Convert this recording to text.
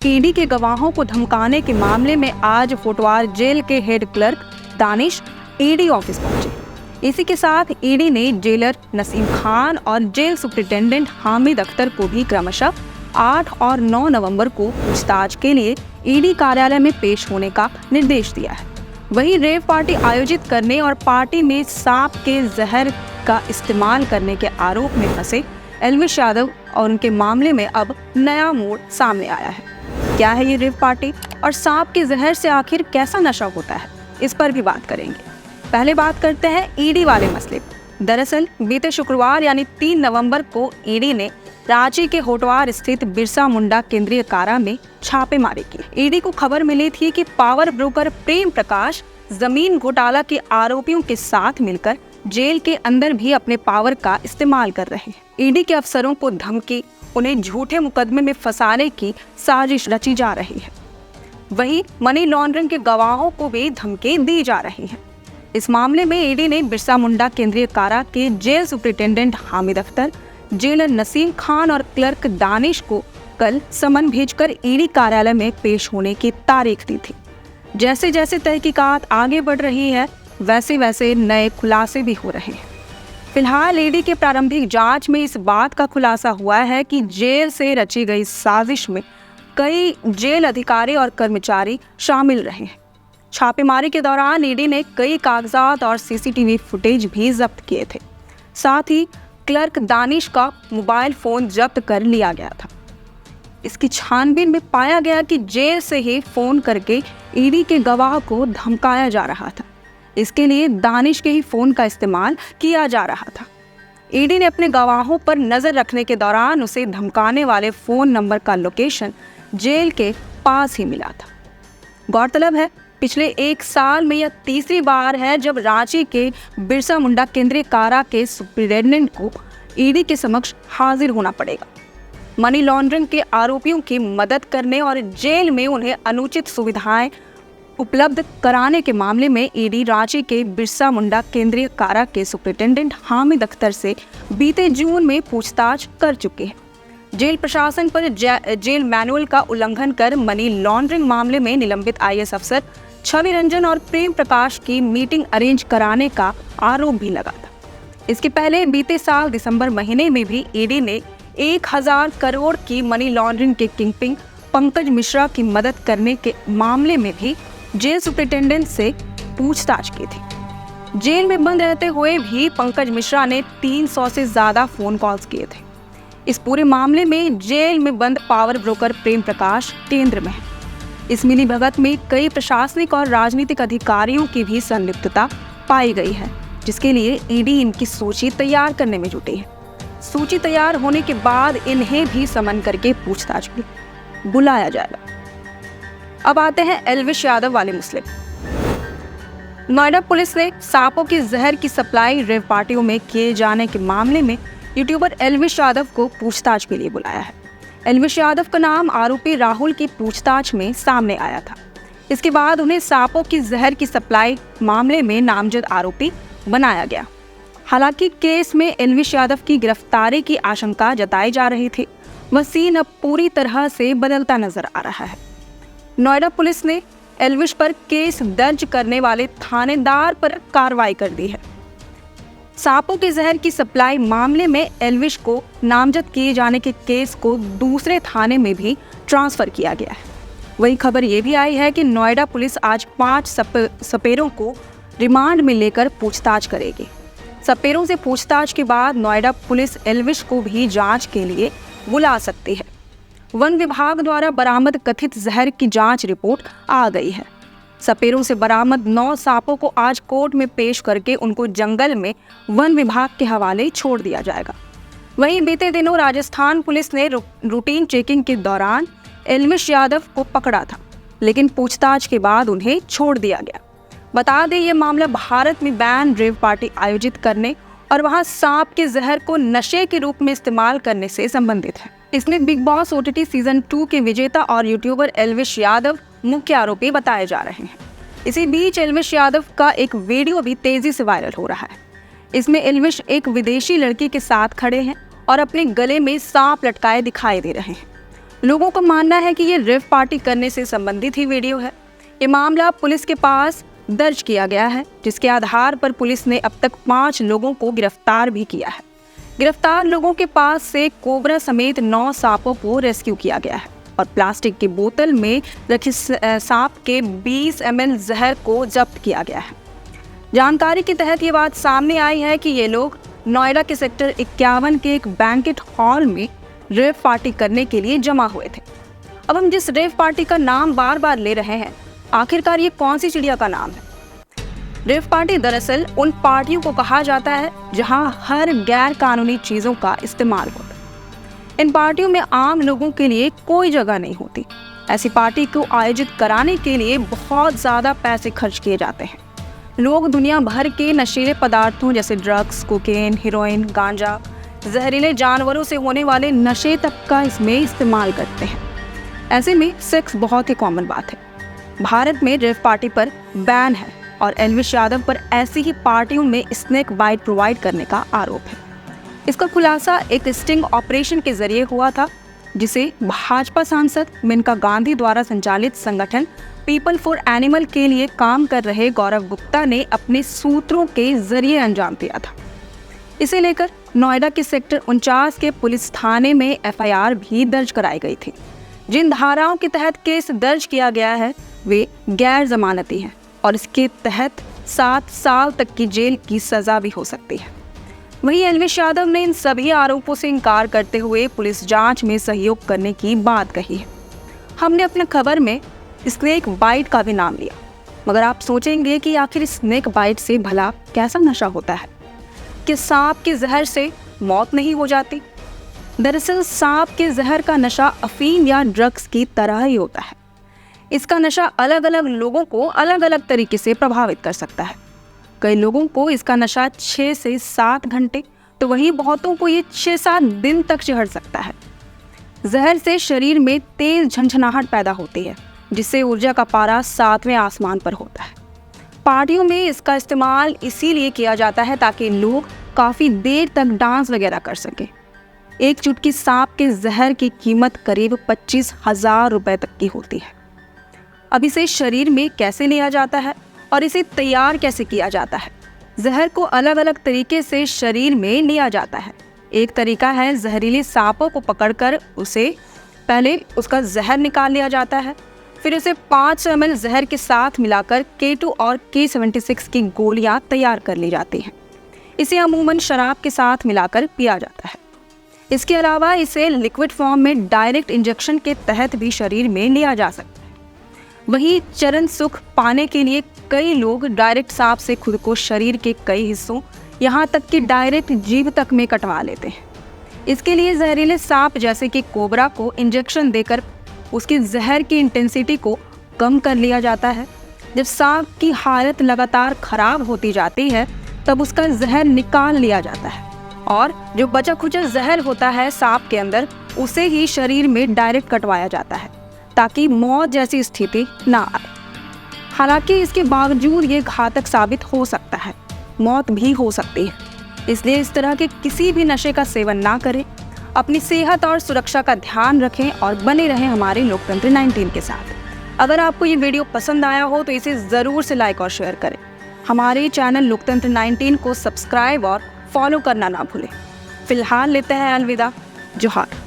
ED के गवाहों को धमकाने के मामले में आज फोटवार जेल के head clerk Danish ED office पहुंचे। इसी के साथ ईडी ने जेलर नसीम खान और जेल सुपरिटेंडेंट हामिद अख्तर को भी क्रमशः 8 और 9 नवंबर को पूछताछ के लिए ईडी कार्यालय में पेश होने का निर्देश दिया है। वहीं रेव पार्टी आयोजित करने और पार्टी में सांप के जहर का इस्तेमाल करने के आरोप में फंसे एल्विश यादव और उनके मामले में अब नया मोड़ सामने आया है। क्या है ये रेव पार्टी और सांप के जहर से आखिर कैसा नशा होता है, इस पर भी बात करेंगे। पहले बात करते हैं ईडी वाले मसले पर। दरअसल बीते शुक्रवार यानी 3 नवंबर को ईडी ने रांची के होटवार स्थित बिरसा मुंडा केंद्रीय कारा में छापेमारी की। ईडी को खबर मिली थी कि पावर ब्रोकर प्रेम प्रकाश जमीन घोटाला के आरोपियों के साथ मिलकर जेल के अंदर भी अपने पावर का इस्तेमाल कर रहे हैं। ईडी के अफसरों को धमकी, उन्हें झूठे मुकदमे में फंसाने की साजिश रची जा रही है। वहीं मनी लॉन्ड्रिंग के गवाहों को भी धमकी दी जा रही है। इस मामले में ईडी ने बिरसा मुंडा केंद्रीय कारा के जेल सुपरिटेंडेंट हामिद अख्तर, जेलर नसीम खान और क्लर्क दानिश को कल समन भेजकर ईडी कार्यालय में पेश होने की तारीख दी थी। जैसे जैसे तहकीकात आगे बढ़ रही है, वैसे वैसे नए खुलासे भी हो रहे हैं। फिलहाल ईडी के प्रारंभिक जांच में इस बात का खुलासा हुआ है कि जेल से रची गई साजिश में कई जेल अधिकारी और कर्मचारी शामिल रहे हैं। छापेमारी के दौरान ईडी ने कई कागजात और सीसीटीवी फुटेज भी जब्त किए थे। साथ ही क्लर्क दानिश का मोबाइल फोन जब्त कर लिया गया था। इसकी छानबीन में पाया गया कि जेल से ही फोन करके ईडी के गवाह को धमकाया जा रहा था। इसके लिए दानिश के ही फोन का इस्तेमाल किया जा रहा था। ईडी ने अपने गवाहों पर नजर रखने के दौरान उसे धमकाने वाले फोन नंबर का लोकेशन जेल के पास ही मिला था। गौरतलब है, पिछले 1 साल में यह तीसरी बार है जब रांची के बिरसा मुंडा केंद्रीय कारा के सुपरिटेंडेंट को ईडी के समक्ष हाजिर होना पड़ेगा। मनी लॉन्ड्रिंग के आरोपियों की मदद करने और जेल में उन्हें अनुचित सुविधाएं उपलब्ध कराने के मामले में ईडी रांची के बिरसा मुंडा केंद्रीय कारा के सुपरिटेंडेंट हामिद अख्तर से बीते जून में पूछताछ कर चुके हैं। जेल प्रशासन पर जेल मैनुअल का उल्लंघन कर मनी लॉन्ड्रिंग मामले में निलंबित IAS अफसर छवि रंजन और प्रेम प्रकाश की मीटिंग अरेंज कराने का आरोप भी लगा था। इसके पहले बीते साल दिसंबर महीने में भी ईडी ने 1000 करोड़ की मनी लॉन्ड्रिंग के किंगपिन पंकज मिश्रा की मदद करने के मामले में भी जेल सुपरिटेंडेंट से पूछताछ की थी। जेल में बंद रहते हुए भी पंकज मिश्रा ने 300 से ज्यादा फोन कॉल्स किए थे। इस पूरे मामले में जेल में बंद पावर ब्रोकर प्रेम प्रकाश केंद्र में है। इस मिलीभगत में कई प्रशासनिक और राजनीतिक अधिकारियों की भी संलिप्तता पाई गई है, जिसके लिए ईडी इनकी सूची तैयार करने में जुटी है। सूची तैयार होने के बाद इन्हें भी समन करके पूछताछ में बुलाया जाएगा। अब आते हैं एल्विश यादव वाले मसले। नोएडा पुलिस ने सांपों के जहर की सप्लाई रेव पार्टियों में किए जाने के मामले में यूट्यूबर एल्विश यादव को पूछताछ के लिए बुलाया है। एल्विश यादव का नाम आरोपी राहुल की पूछताछ में सामने आया था। इसके बाद उन्हें सांपों की जहर की सप्लाई मामले में नामजद आरोपी बनाया गया। हालांकि केस में एल्विश यादव की गिरफ्तारी की आशंका जताई जा रही थी, वह सीन अब पूरी तरह से बदलता नजर आ रहा है। नोएडा पुलिस ने एल्विश पर केस दर्ज करने वाले थानेदार पर कार्रवाई कर दी है। सांपों के जहर की सप्लाई मामले में एल्विश को नामजद किए जाने के केस को दूसरे थाने में भी ट्रांसफर किया गया है। वही खबर ये भी आई है कि नोएडा पुलिस आज 5 सपेरों को रिमांड में लेकर पूछताछ करेगी। सपेरों से पूछताछ के बाद नोएडा पुलिस एल्विश को भी जांच के लिए बुला सकती है। वन विभाग द्वारा बरामद कथित जहर की जांच रिपोर्ट आ गई है। सपेरों से बरामद 9 सांपों को आज कोर्ट में पेश करके उनको जंगल में वन विभाग के हवाले छोड़ दिया जाएगा। वहीं बीते दिनों राजस्थान पुलिस ने रूटीन चेकिंग के दौरान एल्विश यादव को पकड़ा था, लेकिन पूछताछ के बाद उन्हें छोड़ दिया गया। बता दें, ये मामला भारत में बैन रेव पार्टी आयोजित करने और वहां सांप के जहर को नशे के रूप में इस्तेमाल करने से संबंधित है। इसमें बिग बॉस OTT सीजन 2 के विजेता और यूट्यूबर एल्विश यादव मुख्य आरोपी बताए जा रहे हैं। इसी बीच एल्विश यादव का एक वीडियो भी तेजी से वायरल हो रहा है। इसमें एल्विश एक विदेशी लड़की के साथ खड़े हैं और अपने गले में सांप लटकाए दिखाई दे रहे हैं। लोगों का मानना है कि ये रेव पार्टी करने से संबंधित ही वीडियो है। ये मामला पुलिस के पास दर्ज किया गया है, जिसके आधार पर पुलिस ने अब तक 5 लोगों को गिरफ्तार भी किया है। गिरफ्तार लोगों के पास से कोबरा समेत 9 सांपों को रेस्क्यू किया गया है और प्लास्टिक की बोतल में रखे सांप के 20 ml जहर को जब्त किया गया है। जानकारी के तहत ये बात सामने आई है कि ये लोग नोएडा के सेक्टर 51 के एक बैंकेट हॉल में रेव पार्टी करने के लिए जमा हुए थे। अब हम जिस रेव पार्टी का नाम बार बार ले रहे हैं, आखिरकार ये कौन सी चिड़िया का नाम है? रेव पार्टी दरअसल उन पार्टियों को कहा जाता है जहां हर गैर कानूनी चीज़ों का इस्तेमाल होता है। इन पार्टियों में आम लोगों के लिए कोई जगह नहीं होती। ऐसी पार्टी को आयोजित कराने के लिए बहुत ज़्यादा पैसे खर्च किए जाते हैं। लोग दुनिया भर के नशीले पदार्थों जैसे ड्रग्स, कोकेन, हीरोइन, गांजा, जहरीले जानवरों से होने वाले नशे तक का इसमें इस्तेमाल करते हैं। ऐसे में सेक्स बहुत ही कॉमन बात है। भारत में रेव पार्टी पर बैन है और एल्विश यादव पर ऐसी ही पार्टियों में स्नेक बाइट प्रोवाइड करने का आरोप है। इसका खुलासा एक स्टिंग ऑपरेशन के जरिए हुआ था, जिसे भाजपा सांसद मेनका गांधी द्वारा संचालित संगठन पीपल फॉर एनिमल के लिए काम कर रहे गौरव गुप्ता ने अपने सूत्रों के जरिए अंजाम दिया था। इसे लेकर नोएडा के सेक्टर 49 के पुलिस थाने में FIR भी दर्ज कराई गई थी। जिन धाराओं के तहत केस दर्ज किया गया है वे गैर जमानती हैं और इसके तहत 7 साल तक की जेल की सजा भी हो सकती है। वहीं एल्विश यादव ने इन सभी आरोपों से इनकार करते हुए पुलिस जांच में सहयोग करने की बात कही है। हमने अपने खबर में स्नेक बाइट का भी नाम लिया, मगर आप सोचेंगे कि आखिर स्नेक बाइट से भला कैसा नशा होता है? कि सांप के जहर से मौत नहीं हो जाती? दरअसल सांप के जहर का नशा अफीम या ड्रग्स की तरह ही होता है। इसका नशा अलग अलग लोगों को अलग अलग तरीके से प्रभावित कर सकता है। कई लोगों को इसका नशा 6 से 7 घंटे, तो वहीं बहुतों को ये 6-7 दिन तक चढ़ सकता है। जहर से शरीर में तेज झंझनाहट पैदा होती है, जिससे ऊर्जा का पारा 7वें आसमान पर होता है। पार्टियों में इसका इस्तेमाल इसीलिए किया जाता है ताकि लोग काफ़ी देर तक डांस वगैरह कर सकें। एक चुटकी सांप के जहर की कीमत करीब 25,000 रुपये तक की होती है। अब इसे शरीर में कैसे लिया जाता है और इसे तैयार कैसे किया जाता है? जहर को अलग अलग तरीके से शरीर में लिया जाता है। एक तरीका है जहरीले सांपों को पकड़कर उसे पहले उसका जहर निकाल लिया जाता है, फिर उसे 500 ml जहर के साथ मिलाकर K2 और K76 की गोलियां तैयार कर ली जाती हैं। इसे अमूमन शराब के साथ मिलाकर पिया जाता है। इसके अलावा इसे लिक्विड फॉर्म में डायरेक्ट इंजेक्शन के तहत भी शरीर में लिया जा सकता है। वहीं चरम सुख पाने के लिए कई लोग डायरेक्ट सांप से खुद को शरीर के कई हिस्सों, यहाँ तक कि डायरेक्ट जीभ तक में कटवा लेते हैं। इसके लिए जहरीले सांप जैसे कि कोबरा को इंजेक्शन देकर उसकी जहर की इंटेंसिटी को कम कर लिया जाता है। जब सांप की हालत लगातार खराब होती जाती है तब उसका जहर निकाल लिया जाता है और जो बचा खुचा जहर होता है सांप के अंदर उसे ही शरीर में डायरेक्ट कटवाया जाता है ताकि मौत जैसी स्थिति ना आए। हालांकि इसके बावजूद ये घातक साबित हो सकता है, मौत भी हो सकती है। इसलिए इस तरह के किसी भी नशे का सेवन ना करें, अपनी सेहत और सुरक्षा का ध्यान रखें और बने रहें हमारे लोकतंत्र 19 के साथ। अगर आपको ये वीडियो पसंद आया हो तो इसे ज़रूर से लाइक और शेयर करें। हमारे चैनल लोकतंत्र 19 को सब्सक्राइब और फॉलो करना ना भूलें। फिलहाल लेते हैं अलविदा। जोहार।